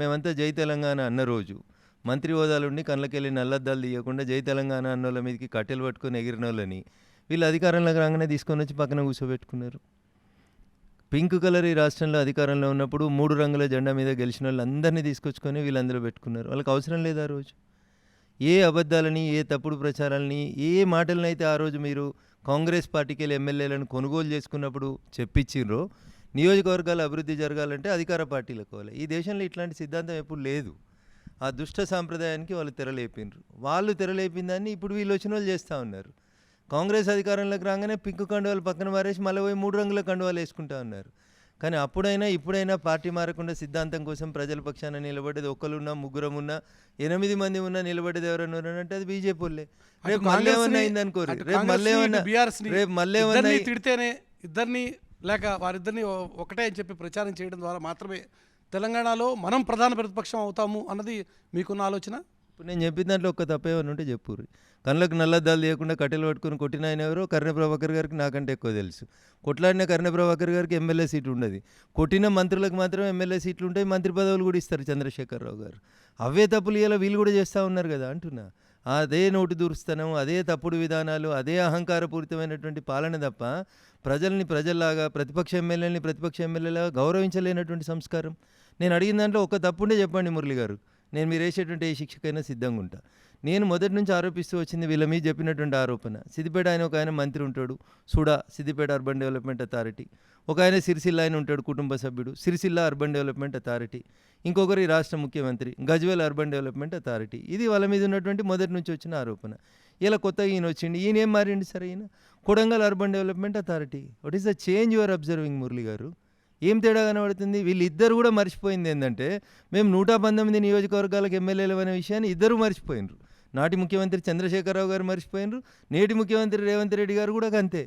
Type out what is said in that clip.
మేమంతా జై తెలంగాణ అన్న రోజు మంత్రి హోదాలుండి కళ్ళకెళ్ళి నల్లద్దాలు తీయకుండా జై తెలంగాణ అన్నోళ్ళ మీదకి కట్టెలు పట్టుకొని ఎగిరినోళ్ళని వీళ్ళు అధికారంలోకి రాగానే తీసుకొని వచ్చి పక్కన కూర్చోబెట్టుకున్నారు. పింక్ కలర్ ఈ రాష్ట్రంలో అధికారంలో ఉన్నప్పుడు 3 రంగుల జెండా మీద గెలిచిన వాళ్ళందరినీ తీసుకొచ్చుకొని వీళ్ళందరూ పెట్టుకున్నారు. వాళ్ళకి అవసరం లేదు ఆ రోజు. ఏ అబద్ధాలని, ఏ తప్పుడు ప్రచారాలని, ఏ మాటలనైతే ఆ రోజు మీరు కాంగ్రెస్ పార్టీకి వెళ్ళి ఎమ్మెల్యేలను కొనుగోలు చేసుకున్నప్పుడు చెప్పించిండ్రో, నియోజకవర్గాల అభివృద్ధి జరగాలంటే అధికార పార్టీలకు పోవాలి. ఈ దేశంలో ఇట్లాంటి సిద్ధాంతం ఎప్పుడు లేదు. ఆ దుష్ట సాంప్రదాయానికి వాళ్ళు తెరలేపిండ్రు. వాళ్ళు తెరలేపిన దాన్ని ఇప్పుడు వీళ్ళు వచ్చిన వాళ్ళు చేస్తూ ఉన్నారు. కాంగ్రెస్ అధికారంలోకి రాగానే పింక్ కండువాలు పక్కన మారేసి మళ్ళీ పోయి 3 రంగుల కండువాలు వేసుకుంటా ఉన్నారు. కానీ అప్పుడైనా ఇప్పుడైనా పార్టీ మారకుండా సిద్ధాంతం కోసం ప్రజల పక్షాన నిలబడేది ఒకరున్నా, ముగ్గురమున్నా, 8 మంది ఉన్నా నిలబడేది ఎవరన్నా అంటే అది బీజేపీ వాళ్ళే. రేపు మళ్ళీ ఏమన్నా అయిందనుకోరు, రేపు మళ్ళీ ఏమన్నా తిడితేనే ఇద్దరిని లేక వారిద్దరిని ఒకటే అని చెప్పి ప్రచారం చేయడం ద్వారా మాత్రమే తెలంగాణలో మనం ప్రధాన ప్రతిపక్షం అవుతాము అన్నది మీకున్న ఆలోచన. ఇప్పుడు నేను చెప్పిన దాంట్లో ఒక్క తప్పేమని ఉంటే చెప్పుర్రి. కళ్ళకు నల్లద్దాలు తీయకుండా కట్టెలు పట్టుకుని కొట్టిన ఆయన ఎవరో కర్ణె ప్రభాకర్ గారికి నాకంటే ఎక్కువ తెలుసు. కొట్లాడిన కర్ణె ప్రభాకర్ గారికి ఎమ్మెల్యే సీటు ఉండదు. కొట్టిన మంత్రులకు మాత్రం ఎమ్మెల్యే సీట్లు ఉంటాయి, మంత్రి పదవులు కూడా ఇస్తారు చంద్రశేఖరరావు గారు. అవే తప్పులు ఇలా వీళ్ళు కూడా చేస్తూ ఉన్నారు కదా అంటున్నా. అదే నోటి దూరుస్తనం, అదే తప్పుడు విధానాలు, అదే అహంకారపూరితమైనటువంటి పాలన తప్ప ప్రజల్ని ప్రజల్లాగా, ప్రతిపక్ష ఎమ్మెల్యేలని ప్రతిపక్ష ఎమ్మెల్యేలాగా గౌరవించలేనటువంటి సంస్కారం. నేను అడిగిన దాంట్లో ఒక తప్పుండే చెప్పండి మురళి గారు, నేను మీరు వేసేటువంటి ఏ శిక్షకైనా సిద్ధంగా ఉంటా. నేను మొదటి నుంచి ఆరోపిస్తూ వచ్చింది వీళ్ళ మీద చెప్పినటువంటి ఆరోపణ. సిద్దిపేట ఒక ఆయన మంత్రి ఉంటాడు, SUDA Siddipet urban development authority. ఒక ఆయన సిరిసిల్ల ఆయన ఉంటాడు, కుటుంబ సభ్యుడు, సిరిసిల్ల అర్బన్ డెవలప్మెంట్ అథారిటీ. ఇంకొకరు ఈ రాష్ట్ర ముఖ్యమంత్రి, గజ్వేల్ అర్బన్ డెవలప్మెంట్ అథారిటీ. ఇది వాళ్ళ మీద ఉన్నటువంటి మొదటి నుంచి వచ్చిన ఆరోపణ. ఇలా కొత్తగా ఈయన వచ్చింది, ఈయన ఏం మారిండి సరే, ఈయన Kodangal urban development authority. What is the change your observing Murali గారు? ఏం తేడా కనబడుతుంది? వీళ్ళిద్దరు కూడా మర్చిపోయింది ఏంటంటే మేము 119 నియోజకవర్గాలకు ఎమ్మెల్యేలు అనే విషయాన్ని ఇద్దరు మర్చిపోయినరు. నాటి ముఖ్యమంత్రి చంద్రశేఖరరావు గారు మర్చిపోయినరు, నేటి ముఖ్యమంత్రి రేవంత్ రెడ్డి గారు కూడా అంతే.